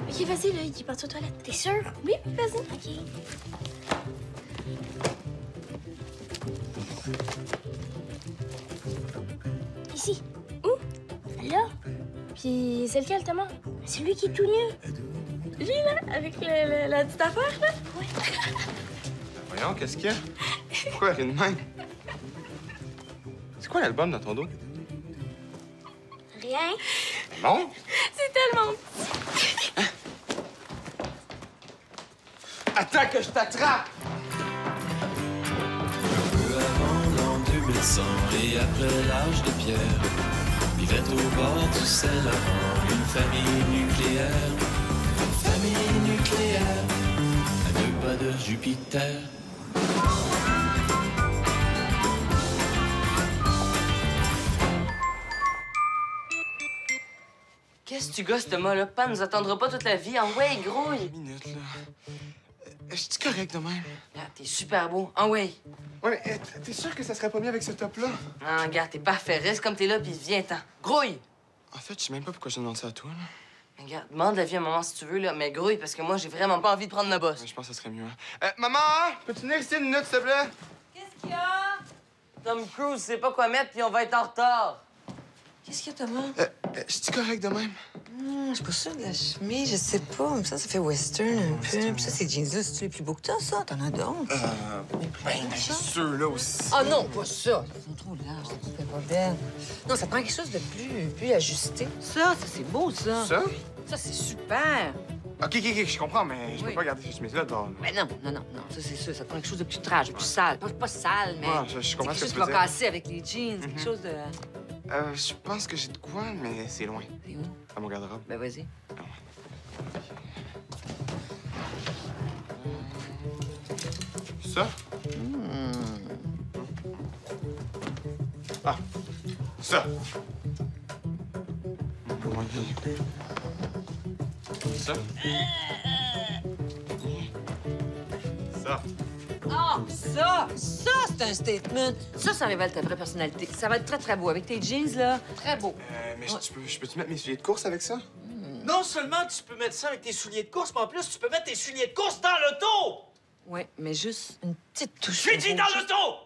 OK, vas-y, là, il est parti aux toilettes. T'es sûr? Oui, vas-y. OK. Ici. Où? Là. Puis c'est lequel, Thomas? C'est lui qui est tout nu. Lui, là, avec la petite affaire, là? Ouais. Voyons, qu'est-ce qu'il y a? Pourquoi elle rit de même? C'est quoi l'album dans ton dos? Rien. Bon? C'est tellement... Attends que je t'attrape! Peu avant l'an 2100 et après l'âge de pierre, vivait au bord du Saint-Laurent une famille nucléaire. Une famille nucléaire, à 2 pas de Jupiter. Qu'est-ce que tu gosses, Thomas, là? Papa nous attendra pas toute la vie. En way, grouille! Une minute, là. Je suis correct de même. Là, t'es super beau. En way! Ouais, mais t'es sûr que ça serait pas mieux avec ce top-là? Non, regarde, t'es parfait. Reste comme t'es là, puis viens-t'en. Grouille! En fait, je sais même pas pourquoi je demande ça à toi, là. Regarde, demande la vie à maman si tu veux, là, mais grouille, parce que moi, j'ai vraiment pas envie de prendre le boss. Ouais, je pense que ça serait mieux. Hein. Maman, peux-tu venir ici une minute, s'il te plaît? Qu'est-ce qu'il y a? Tom Cruise sait pas quoi mettre, puis on va être en retard. Qu'est-ce qu'il y a, Thomas? Je suis correct de même. Je suis pas sûre de la chemise, je sais pas. Mais ça fait western un peu. Puis ça, ces jeans-là, c'est-tu les plus beaux que t'as, ça? T'en as d'autres? Ben, ceux-là aussi. Ah non, pas ça! Ils sont trop larges, ça fait pas belle. Non, ça prend quelque chose de plus ajusté. Ça, c'est beau, ça. Ça? Ça, c'est super. OK, je comprends, mais je peux Oui. pas garder ces chemises-là dehors. Mais non, ça, c'est sûr. Ça prend quelque chose de plus trash, de plus sale. Pas sale, mais... Ouais, je comprends c'est ce que quelque chose tu qui veux va dire. casser avec les jeans, quelque chose de... Je pense que j'ai de quoi, mais c'est loin. C'est où? À mon garde-robe. Ben, vas-y. Ça? Ah, ça. Ça? Ça. Ah, ça, c'est un statement. Ça révèle ta vraie personnalité. Ça va être très, très beau. Avec tes jeans, là, très beau. Mais je peux-tu mettre mes souliers de course avec ça? Non seulement tu peux mettre ça avec tes souliers de course, mais en plus, tu peux mettre tes souliers de course dans l'auto! Oui, mais juste une petite touche. Je lui dis de dans rouge. l'auto!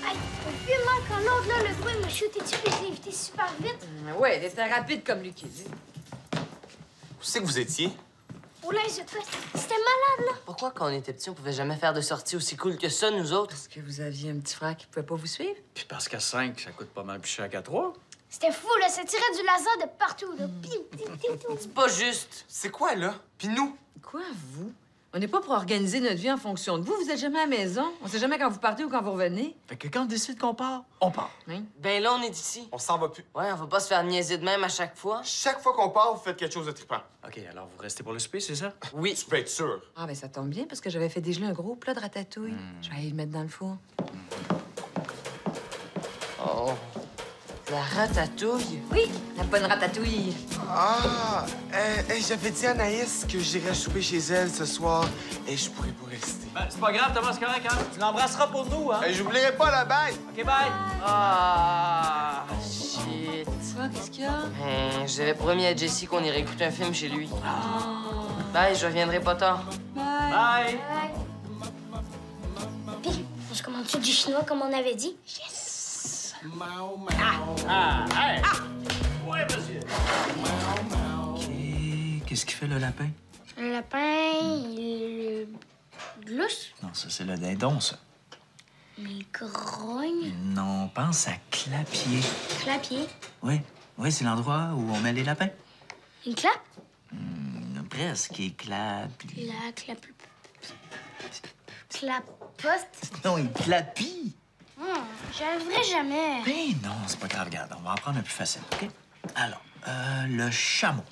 Hey, au film, hein, quand l'autre, là, le gros, il m'a shooté dessus, puis je l'ai évité super vite. Ouais, elle était rapide comme lui qui dit. Où c'est que vous étiez? Oh là, c'était malade, là. Pourquoi, quand on était petits, on pouvait jamais faire de sortie aussi cool que ça, nous autres? Parce que vous aviez un petit frère qui pouvait pas vous suivre? Puis parce qu'à 5, ça coûte pas mal plus cher qu'à 3. C'était fou, là. Ça tirait du laser de partout, là. Piou, piou, piou, piou. C'est pas juste. C'est quoi, là? Puis nous? Quoi, vous? On n'est pas pour organiser notre vie en fonction de vous. Vous êtes jamais à la maison. On sait jamais quand vous partez ou quand vous revenez. Fait que quand on décide qu'on part, on part. Hein? Ben là, on est d'ici. On s'en va plus. Ouais, on va pas se faire niaiser de même à chaque fois. Chaque fois qu'on part, vous faites quelque chose de trippant. OK, alors vous restez pour le souper, c'est ça? Oui. Tu peux être sûr. Ah, ben ça tombe bien parce que j'avais fait dégeler un gros plat de ratatouille. Je vais aller le mettre dans le four. Oh. La ratatouille. Oui, la bonne ratatouille. Ah, j'avais dit à Anaïs que j'irais souper chez elle ce soir et je pourrais pas rester. Ben, c'est pas grave, Thomas, c'est correct, hein? Tu l'embrasseras pour nous, hein? J'oublierai pas la bague. OK, bye! Ah, shit. Quoi, qu'est-ce qu'il y a? J'avais promis à Jessie qu'on irait écouter un film chez lui. Bye, je reviendrai pas tard. Bye! Puis, on se commande-tu du chinois, comme on avait dit? Yes! Hey! Ouais, monsieur! OK, qu'est-ce qu'il fait, le lapin? Le lapin, il glousse, Non, ça, c'est le dindon, ça. mais il grogne. Non, pense à clapier. Clapier. Oui, c'est l'endroit où on met les lapins. Une clap? Presque, il clap. La clap... Clapote. Non, il clapie. J'y arriverai jamais. Ben non, c'est pas grave, regarde, on va en prendre un plus facile, OK? Alors, le chameau.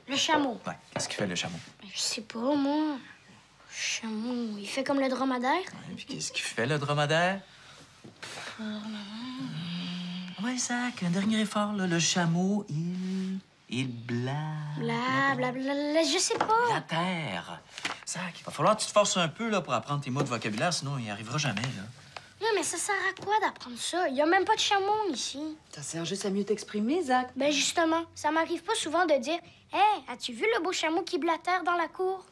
Le chameau. Ouais, qu'est-ce qu'il fait, le chameau? Je sais pas, moi. Le chameau, il fait comme le dromadaire. Et puis, qu'est-ce qu'il fait, le dromadaire? Ouais, Zach, un dernier effort, là. Le chameau, il Blablabla, je sais pas. la terre. Zach, il va falloir que tu te forces un peu, là, pour apprendre tes mots de vocabulaire, sinon il n'y arrivera jamais, là. Non, mais ça sert à quoi d'apprendre ça? Il y a même pas de chameau ici. Ça sert juste à mieux t'exprimer, Zach. Ben justement, ça m'arrive pas souvent de dire « Hey, as-tu vu le beau chameau qui blatère dans la cour? »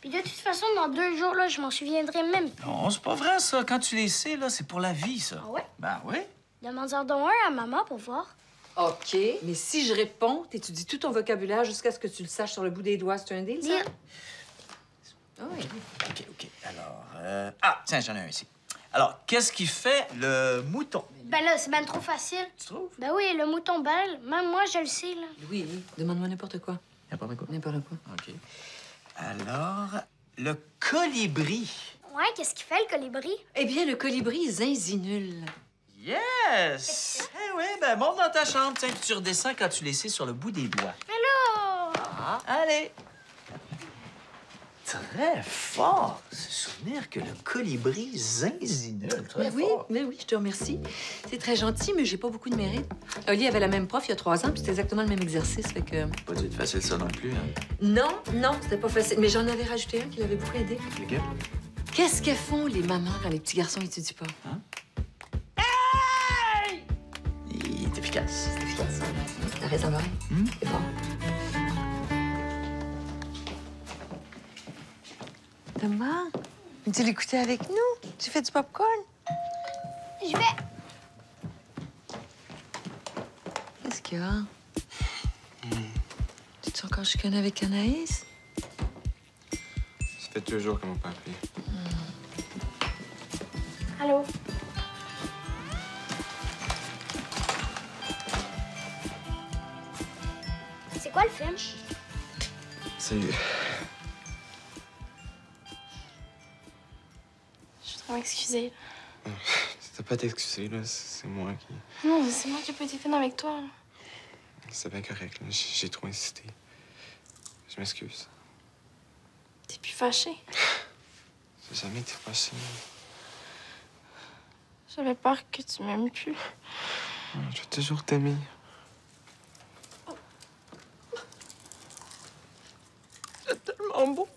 Puis de toute façon, dans 2 jours, là, je m'en souviendrai même plus. Non, c'est pas vrai, ça. Quand tu les sais, là, c'est pour la vie, ça. Ah ouais? Ben oui. Demande-en donc un à maman pour voir. OK, mais si je réponds, t'étudies tout ton vocabulaire jusqu'à ce que tu le saches sur le bout des doigts. C'est un deal, ça? Dire. Ah oui. OK. Alors, ah, tiens, j'en ai un ici. Alors, qu'est-ce qui fait le mouton? Ben là, c'est ben trop facile. Tu trouves? Ben oui, le mouton belle, même moi, je le sais, là. Oui, demande-moi n'importe quoi. N'importe quoi. N'importe quoi. OK. Alors, le colibri. Ouais, qu'est-ce qu'il fait, le colibri? Eh bien, le colibri zinzinule. Yes! Eh oui, ben monte dans ta chambre, tiens, puis tu redescends quand tu les sais sur le bout des doigts. Mais là! Ah, allez! Très fort, se souvenir que le colibri zinzinule. Très Oui, fort. mais oui, je te remercie. C'est très gentil, mais j'ai pas beaucoup de mérite. Oli avait la même prof il y a 3 ans, puis c'était exactement le même exercice, fait que... Pas dû être facile, ça non plus, hein? Non, c'était pas facile. Mais j'en avais rajouté un qui l'avait beaucoup aidé. Lequel? Qu'est-ce qu'elles font, les mamans, quand les petits garçons étudient pas? Hein? Il est efficace. C'est efficace. T'as raison, Marie. C'est bon. Thomas, veux-tu l'écouter avec nous? Tu fais du popcorn? Je vais... Qu'est-ce qu'il y a? Tu es encore chicané avec Anaïs? Ça fait 2 jours qu'elle m'a pas appelé. Allô? C'est quoi le film? C'est... Je dois m'excuser. C'était pas t'excuser, là. C'est moi qui... Non, c'est moi qui ai pas été fine avec toi. Là. C'est bien correct, là. J'ai trop insisté. Je m'excuse. T'es plus fâché. J'ai jamais été fâché. J'avais peur que tu m'aimes plus. Je vais toujours t'aimer. C'est tellement beau.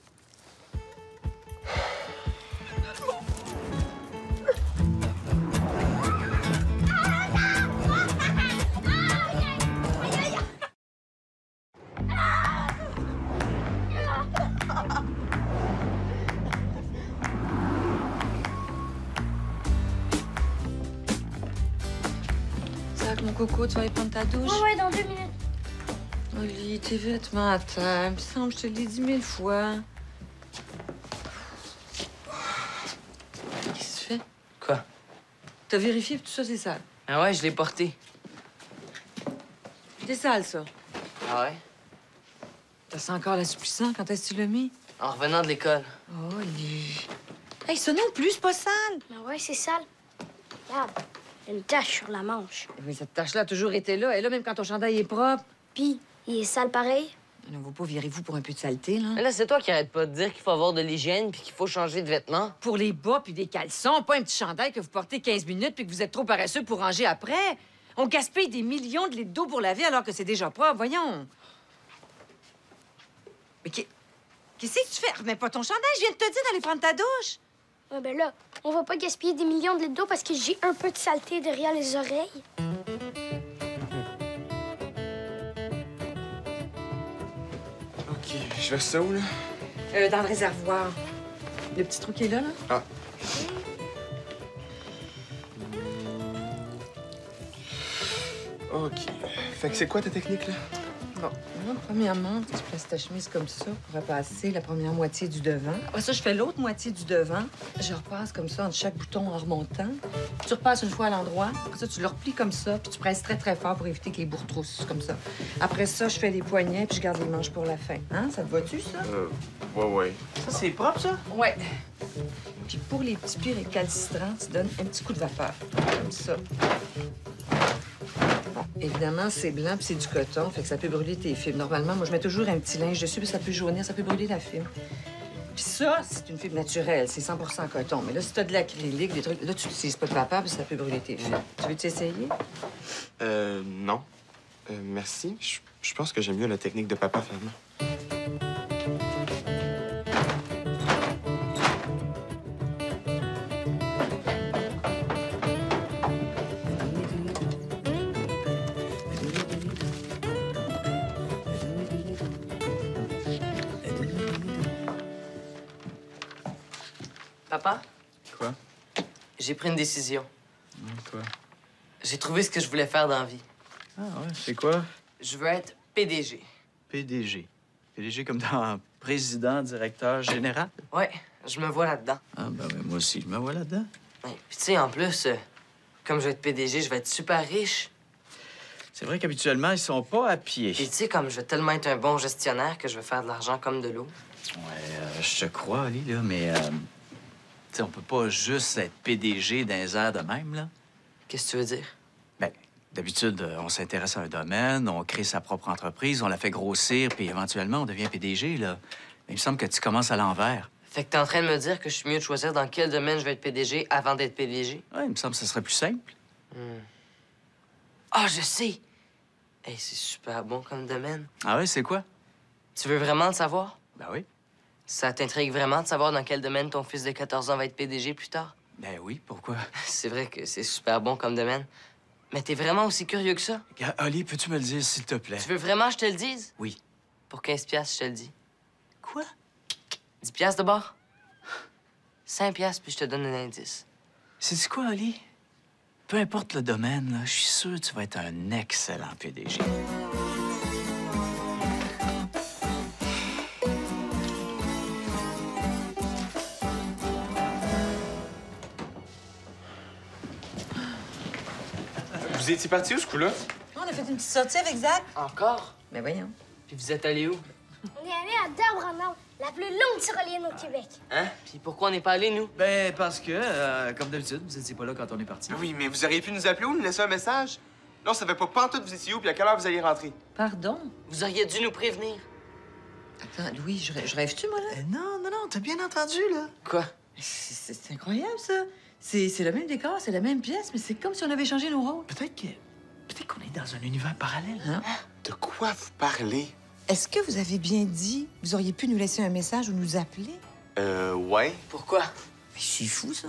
Zach, mon coco, tu vas aller prendre ta douche? Ouais, dans 2 minutes. Oli, tes vêtements à terre. Il me semble que je te l'ai dit 1000 fois. Qu'est-ce que tu fais? Quoi? T'as vérifié que tout ça, c'est sale. Ah ouais, je l'ai porté. C'est sale, ça. Ah ouais? T'as senti encore l'assouplissant? Quand est-ce que tu l'as mis? En revenant de l'école. Oh, Oli. Hey, ça non plus, c'est pas sale. Ben ouais, c'est sale. Regarde, il y a une tache sur la manche. Oui, cette tache-là a toujours été là. Elle est là même quand ton chandail est propre. Puis, il est sale pareil. Ne vous pas virer vous pour un peu de saleté, là. Mais là, c'est toi qui arrête pas de dire qu'il faut avoir de l'hygiène puis qu'il faut changer de vêtements. Pour les bas puis des caleçons, pas un petit chandail que vous portez 15 minutes puis que vous êtes trop paresseux pour ranger après. On gaspille des millions de litres d'eau pour laver alors que c'est déjà propre, voyons. Mais qu'est-ce que tu fais? Remets pas ton chandail, je viens de te dire d'aller prendre ta douche. Ouais, ben là, on va pas gaspiller des millions de litres d'eau parce que j'ai un peu de saleté derrière les oreilles. OK, je verse ça où, là? Dans le réservoir. Le petit trou qui est là, là? Ah. OK. Fait que c'est quoi ta technique, là? Bon, moi, premièrement, tu places ta chemise comme ça pour repasser la première moitié du devant. Après ça, je fais l'autre moitié du devant. Je repasse comme ça entre chaque bouton en remontant. Tu repasses une fois à l'endroit. Après ça, tu le replies comme ça, puis tu presses très, très fort pour éviter que les bouts retroussent comme ça. Après ça, je fais les poignets, puis je garde les manches pour la fin. Hein? Ça te va-tu, ça? Ouais. Ça, c'est propre, ça? Ouais. Puis pour les petits plis récalcitrants, tu donnes un petit coup de vapeur. Comme ça. Bon, évidemment, c'est blanc puis c'est du coton, fait que ça peut brûler tes fibres. Normalement, moi, je mets toujours un petit linge dessus, puis ça peut jaunir, ça peut brûler la fibre. Puis ça, c'est une fibre naturelle, c'est 100 coton. Mais là, si t'as de l'acrylique, des trucs, là, tu l'utilises pas de papa, puis ça peut brûler tes fils. Tu veux t'essayer? Non. Merci. Je pense que j'aime mieux la technique de papa, finalement. Papa, Quoi? j'ai pris une décision. Quoi? J'ai trouvé ce que je voulais faire dans la vie. Ah ouais, c'est quoi? Je veux être PDG. PDG. PDG comme dans président, directeur général? Ouais, je me vois là-dedans. Ah, ben ouais, moi aussi, je me vois là-dedans. Ouais, puis tu sais, en plus, comme je vais être PDG, je vais être super riche. C'est vrai qu'habituellement, ils sont pas à pied. Puis tu sais, comme je vais tellement être un bon gestionnaire que je vais faire de l'argent comme de l'eau. Ouais, je te crois, Ali, là, mais... tu sais, on peut pas juste être PDG d'un airs de même, là. Qu'est-ce que tu veux dire? Ben, d'habitude, on s'intéresse à un domaine, on crée sa propre entreprise, on la fait grossir, puis éventuellement, on devient PDG, là. Mais il me semble que tu commences à l'envers. Fait que t'es en train de me dire que je suis mieux de choisir dans quel domaine je vais être PDG avant d'être PDG? Ouais, il me semble que ce serait plus simple. Ah, je sais! Hey, c'est super bon comme domaine. Ah ouais, c'est quoi? Tu veux vraiment le savoir? Ben oui. Ça t'intrigue vraiment de savoir dans quel domaine ton fils de 14 ans va être PDG plus tard? Ben oui, pourquoi? C'est vrai que c'est super bon comme domaine. Mais t'es vraiment aussi curieux que ça? Ali, peux-tu me le dire, s'il te plaît? Tu veux vraiment que je te le dise? Oui. Pour 15 piastres, je te le dis. Quoi? 10 piastres de bord? 5 piastres, puis je te donne un indice. C'est quoi, Ali? Peu importe le domaine, là, je suis sûr que tu vas être un excellent PDG. Vous étiez parti où, ce coup-là? On a fait une petite sortie avec Zach. Encore? Ben voyons. Puis vous êtes allé où? On est allé à Dobrandal, la plus longue tyrolienne au Québec. Hein? Puis pourquoi on n'est pas allé, nous? Ben, parce que, comme d'habitude, vous étiez pas là quand on est parti. Oui, mais vous auriez pu nous appeler ou nous laisser un message? Là, on savait pas pantoute vous étiez où puis à quelle heure vous alliez rentrer. Pardon? Vous auriez dû nous prévenir. Attends, Louis, je rêve-tu, moi, là? Non, t'as bien entendu, là. Quoi? C'est incroyable, ça. C'est le même décor, c'est la même pièce, mais c'est comme si on avait changé nos rôles. Peut-être qu'on est dans un univers parallèle. Hein? De quoi vous parlez? Est-ce que vous avez bien dit, vous auriez pu nous laisser un message ou nous appeler? Ouais. Pourquoi? Mais c'est fou, ça.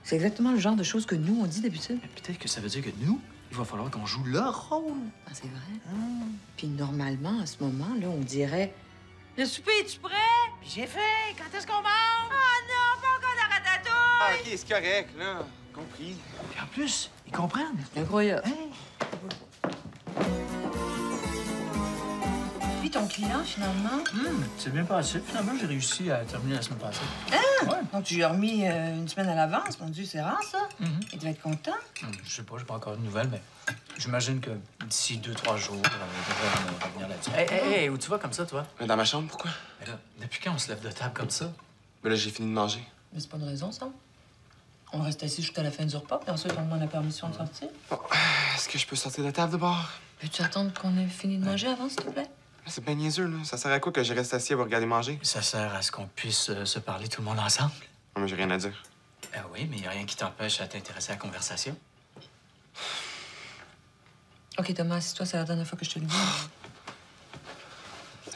C'est exactement le genre de choses que nous, on dit d'habitude. Peut-être que ça veut dire que nous, il va falloir qu'on joue leur rôle. Ah, c'est vrai? Puis normalement, à ce moment-là, on dirait... Le souper, es-tu prêt? Puis j'ai fait, quand est-ce qu'on mange? Oh non, pas encore la ratatouille! Ah, OK, c'est correct, là. Compris. Puis en plus, ils comprennent. Incroyable. Puis ton client, finalement? C'est bien passé. Finalement, j'ai réussi à terminer la semaine passée. Donc, tu lui as remis une semaine à l'avance. Mon Dieu, c'est rare, ça. Il devait être content. Je sais pas, j'ai pas encore de nouvelles, mais j'imagine que d'ici 2-3 jours, on devrait revenir là-dessus. Hey, où tu vas comme ça, toi? Dans ma chambre, pourquoi? Mais là, depuis quand on se lève de table comme ça? Mais là, j'ai fini de manger. Mais c'est pas une raison, ça. On reste assis jusqu'à la fin du repas, puis ensuite, on demande la permission de sortir. Bon, est-ce que je peux sortir de table de bord? Peux-tu attendre qu'on ait fini de manger avant, s'il te plaît? C'est bien niaiseux, là. Ça sert à quoi que je reste assis à vous regarder manger? Ça sert à ce qu'on puisse se parler tout le monde ensemble. Non, mais j'ai rien à dire. Oui, mais il a rien qui t'empêche à t'intéresser à la conversation. OK, Thomas, assis-toi, c'est la dernière fois que je te le dis.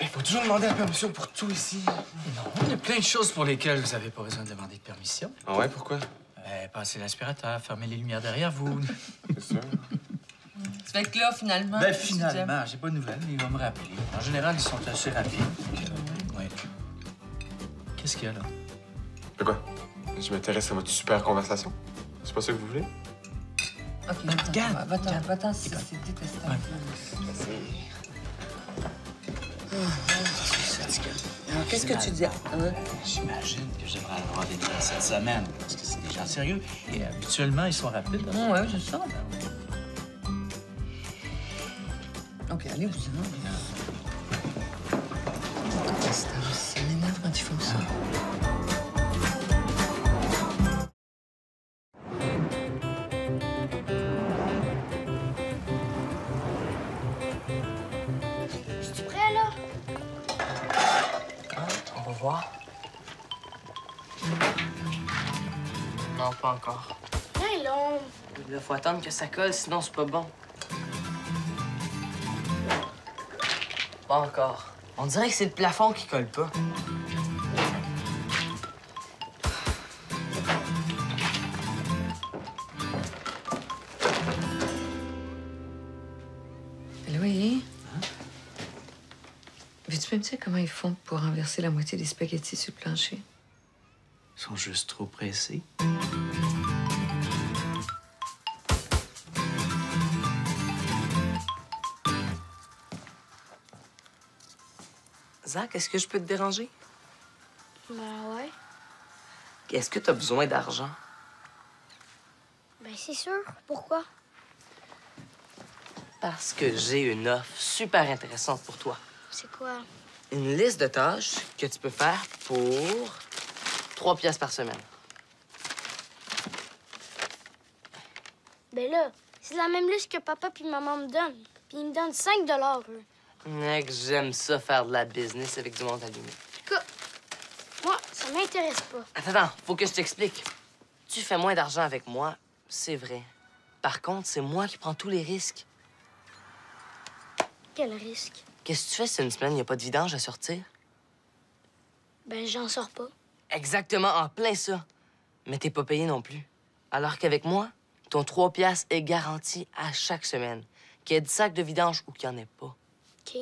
Il faut toujours demander la permission pour tout ici. Non, il y a plein de choses pour lesquelles vous avez pas besoin de demander de permission. Ah ouais, pourquoi? Passez l'aspirateur, fermez les lumières derrière vous. C'est sûr. Ça fait que là, finalement... Ben, finalement, j'ai pas de nouvelles, mais il va me rappeler. En général, ils sont assez rapides. Ouais. Qu'est-ce qu'il y a, là? De quoi? Je m'intéresse à votre super conversation. C'est pas ça que vous voulez? OK, Regarde, va-t'en, c'est détestable. Alors, qu'est-ce que tu dis? Hein? J'imagine que je devrais avoir des nouvelles cette semaine, parce que c'est des gens sérieux. Et habituellement, ils sont rapides. Hein? Ouais, c'est ça. OK, allez-vous-en. Ça m'énerve quand ils font ça. Es-tu prêt, là? On va voir. Non, pas encore. Viens, long. Là, faut attendre que ça colle, sinon c'est pas bon. Pas encore. On dirait que c'est le plafond qui colle pas. Louis, veux-tu me dire comment ils font pour renverser la moitié des spaghettis sur le plancher? Ils sont juste trop pressés. Zach, est-ce que je peux te déranger? Ben ouais. Est-ce que t'as besoin d'argent? Ben c'est sûr. Pourquoi? Parce que j'ai une offre super intéressante pour toi. C'est quoi? Une liste de tâches que tu peux faire pour 3 piastres par semaine. Ben là, c'est la même liste que papa puis maman me donnent. Puis ils me donnent 5 eux. Mec, j'aime ça faire de la business avec du monde allumé. Écoute, moi, ça m'intéresse pas. Attends, faut que je t'explique. Tu fais moins d'argent avec moi, c'est vrai. Par contre, c'est moi qui prends tous les risques. Quel risque? Qu'est-ce que tu fais si une semaine, il n'y a pas de vidange à sortir? Ben j'en sors pas. Exactement, en plein ça. Mais t'es pas payé non plus. Alors qu'avec moi, ton 3 piastres est garanti à chaque semaine. Qu'il y ait du sac de vidange ou qu'il n'y en ait pas. OK.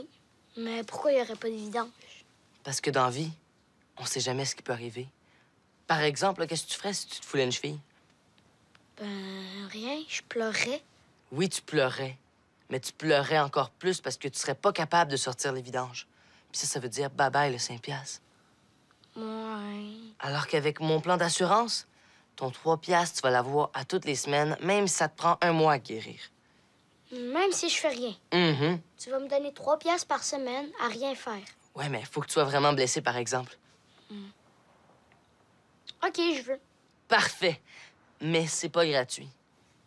Mais pourquoi il y aurait pas de vidange? Parce que dans la vie, on sait jamais ce qui peut arriver. Par exemple, là, qu'est-ce que tu ferais si tu te foulais une cheville? Ben rien, je pleurerais. Oui, tu pleurais. Mais tu pleurais encore plus parce que tu serais pas capable de sortir les vidanges. Puis ça veut dire bye-bye le 5 piastres. Ouais. Alors qu'avec mon plan d'assurance, ton 3 piastres, tu vas l'avoir à toutes les semaines, même si ça te prend un mois à guérir. Même si je fais rien. Tu vas me donner 3 piastres par semaine à rien faire. Ouais, mais faut que tu sois vraiment blessé, par exemple. OK, je veux. Parfait. Mais c'est pas gratuit.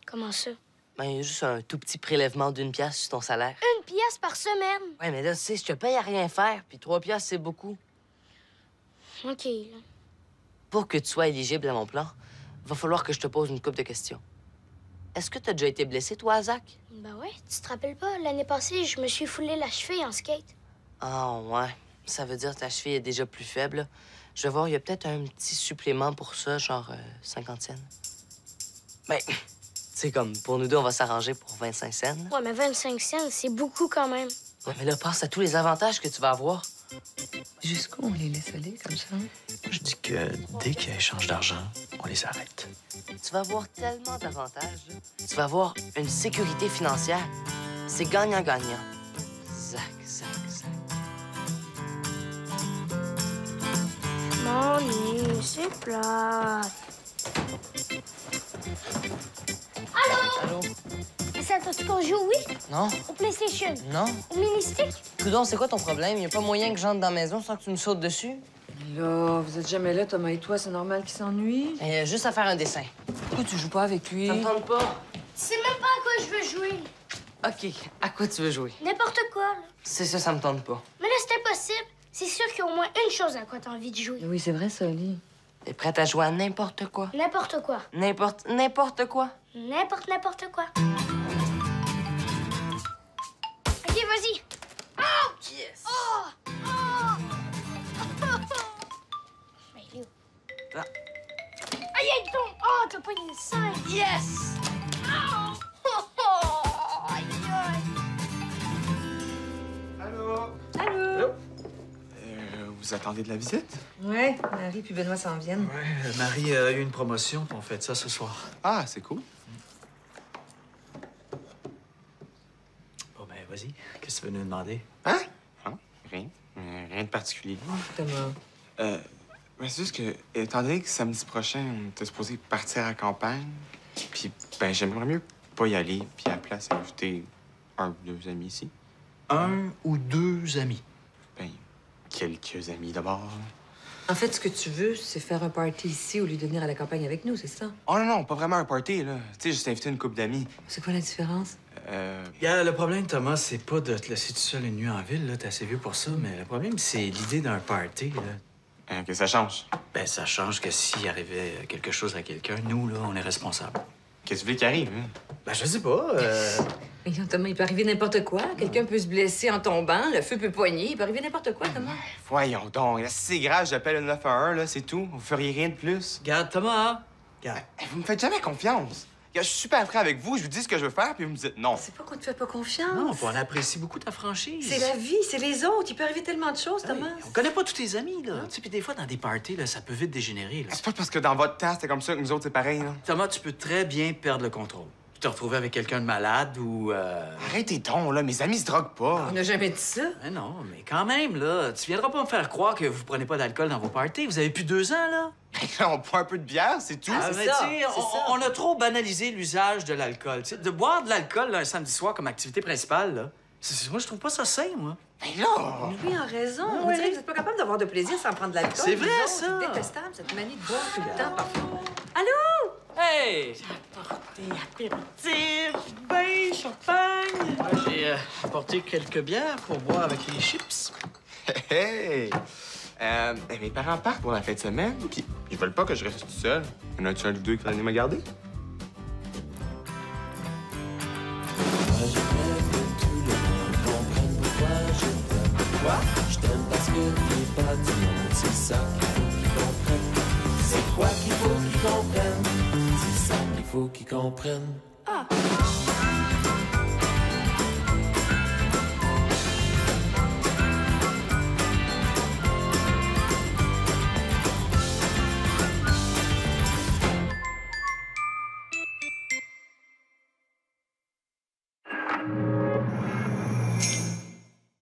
Comment ça? Ben, il y a juste un tout petit prélèvement d'1 piastre sur ton salaire. 1 piastre par semaine? Ouais, mais là, tu sais, je te paye à rien faire, puis 3 piastres, c'est beaucoup. OK, là. Pour que tu sois éligible à mon plan, va falloir que je te pose une couple de questions. Est-ce que t'as déjà été blessé, toi, Zach? Ben ouais, tu te rappelles pas? L'année passée, je me suis foulé la cheville en skate. Ah, ouais. Ça veut dire que ta cheville est déjà plus faible. Je vais voir, il y a peut-être un petit supplément pour ça, genre 50 cents. Ben, c'est comme, pour nous deux, on va s'arranger pour 25 cents. Ouais, mais 25 cents, c'est beaucoup quand même. Ouais, mais là, pense à tous les avantages que tu vas avoir. Jusqu'où on les laisse aller comme ça? Je dis que dès qu'il y a échange d'argent, on les arrête. Tu vas avoir tellement d'avantages. Là. Tu vas avoir une sécurité financière. C'est gagnant-gagnant. Zach. M'ennuie, c'est plate. Allô? Mais ça t'as-tu qu'on joue, oui? Non? Au PlayStation? Non? Au mini-stick? Coudon, c'est quoi ton problème? Y a pas moyen que j'entre dans la maison sans que tu me sautes dessus? Là, vous êtes jamais là, Thomas et toi, c'est normal qu'il s'ennuie. Juste à faire un dessin. Pourquoi tu joues pas avec lui? Ça me tente pas. Tu sais même pas à quoi je veux jouer. OK. À quoi tu veux jouer? N'importe quoi, là. C'est ça me tente pas. Mais là, c'est impossible. C'est sûr qu'il y a au moins une chose à quoi t'as envie de jouer. Oui, c'est vrai, ça, Oli. T'es prête à jouer à n'importe quoi? N'importe quoi. N'importe quoi? N'importe quoi. OK, vas-y. Yes! Mais Léo. Ah. Aïe, aïe, donc. Oh, t'as pas une scène. Yes! Aïe, aïe. Allô? Vous attendez de la visite? Ouais, Marie puis Benoît s'en viennent. Ouais, Marie a eu une promotion, puis on fait ça ce soir. Ah, c'est cool. Bon, ben, vas-y. Qu'est-ce que tu veux nous demander? Hein? Non, rien. Rien de particulier. Thomas. Mais c'est juste que, étant donné que samedi prochain, on était supposé partir à la campagne, puis, ben, j'aimerais mieux pas y aller, puis à la place, inviter un ou deux amis ici. 1 ou 2 amis. Ben, quelques amis d'abord. En fait, ce que tu veux, c'est faire un party ici au lieu de venir à la campagne avec nous, c'est ça? Oh non, pas vraiment un party, là. Tu sais, juste inviter une couple d'amis. C'est quoi la différence? Le problème, Thomas, c'est pas de te laisser tout seul une nuit en ville, là. T'es assez vieux pour ça, mais le problème, c'est l'idée d'un party, là. Que ça change. Ben, ça change que s'il arrivait quelque chose à quelqu'un, nous, là, on est responsables. Qu'est-ce que tu veux qu'il arrive, hein? Ben, je sais pas. Mais non, Thomas, il peut arriver n'importe quoi. Quelqu'un peut se blesser en tombant, le feu peut poigner, il peut arriver n'importe quoi, Thomas. Voyons donc, là, si c'est grave, j'appelle le 911, là, c'est tout. Vous feriez rien de plus. Regarde, Thomas. Regarde. Vous me faites jamais confiance. Regarde, je suis super prêt avec vous, je vous dis ce que je veux faire, puis vous me dites non. C'est pas qu'on te fait pas confiance. Non, on apprécie beaucoup ta franchise. C'est la vie, c'est les autres. Il peut arriver tellement de choses, Thomas. On connaît pas tous tes amis, là. Tu sais, puis des fois, dans des parties, là, ça peut vite dégénérer, là. C'est pas parce que dans votre temps, c'était comme ça que nous autres, c'est pareil, là. Thomas, tu peux très bien perdre le contrôle. Te retrouver avec quelqu'un de malade ou... Arrêtez donc, là, mes amis se droguent pas. On n'a jamais dit ça. Mais non, mais quand même, là, tu viendras pas me faire croire que vous prenez pas d'alcool dans vos parties. Vous avez plus 2 ans, là. On boit un peu de bière, c'est tout. Ah, c'est mais ça, tu sais, c'est ça. on a trop banalisé l'usage de l'alcool. Tu sais, de boire de l'alcool là, un samedi soir comme activité principale, là. Moi, je trouve pas ça sain, moi. Mais là! Oui, en raison. Ah, On ouais. dirait que vous n'êtes pas capable d'avoir de plaisir sans prendre de l'alcool. C'est vrai, vous autres. ça. C'est détestable, cette manie de boire tout le temps, parfois. Allô? Hey! Apporter apéritif, bain, champagne. J'ai apporté quelques bières pour boire avec les chips. Hey! Mes parents partent pour la fin de semaine, puis ils veulent pas que je reste tout seul. Y en a-tu un ou deux qui va venir me garder? Moi j'aimerais que tout le monde comprenne pourquoi je t'aime. Quoi? Je t'aime parce que t'es pas du monde, c'est ça qu'il faut qu'ils comprennent. C'est quoi qu'il faut qu'ils comprennent? C'est ça qu'il faut qu'ils comprennent.